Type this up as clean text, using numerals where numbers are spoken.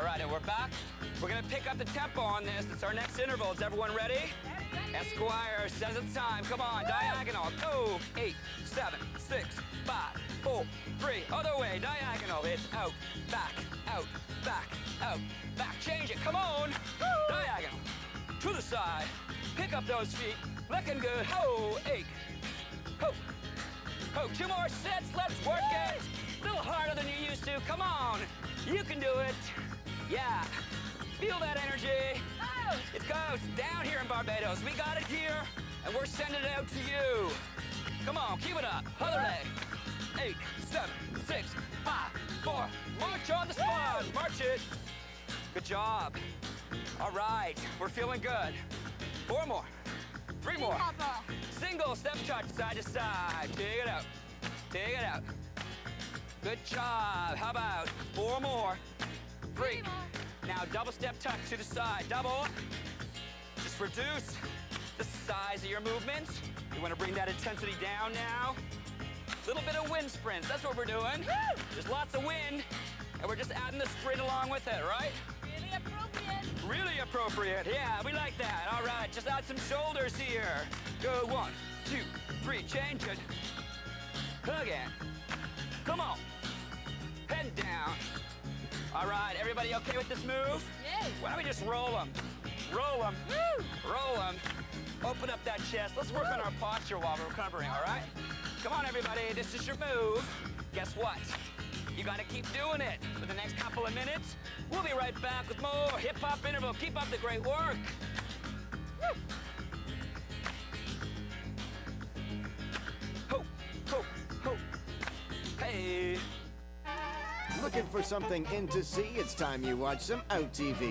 All right, and we're back. We're gonna pick up the tempo on this. It's our next interval. Is everyone ready? Esquire says it's time. Come on, diagonal. Go. 8, 7, 6, 5, 4, 3. Other way, diagonal. It's out, back, out, back, out, back. Change it. Come on. Diagonal. To the side. Pick up those feet. Looking good. Ho. 8. Ho. Ho. 2 more sets. Let's work it. A little harder than you used to. Come on. You can do it. Yeah. Feel that energy. It goes down here in Barbados. We got it here, and we're sending it out to you. Come on, keep it up. Other leg. 8, 7, 6, 5, 4. March on the spot. March it. Good job. All right, we're feeling good. 4 more. 3 more. Single step touch, side to side. Dig it out. Dig it out. Good job. How about 4 more? 3. Now double step touch to the side. Double. Just reduce the size of your movements. You want to bring that intensity down now. A little bit of wind sprints. That's what we're doing. There's lots of wind, and we're just adding the sprint along with it, right? Really appropriate. Really appropriate. Yeah, we like that. All right, just add some shoulders here. Go 1, 2, 3. Change it. Again. Come on. Head down. All right, everybody okay with this move? Yeah. Why don't we just roll them? Roll them. Roll them. Open up that chest. Let's work on our posture while we're recovering, all right? Come on, everybody. This is your move. Guess what? You got to keep doing it for the next couple of minutes. We'll be right back with more hip-hop interval. Keep up the great work. Woo. Ho, ho, ho. Hey. Looking for something in to see? It's time you watch some Out TV.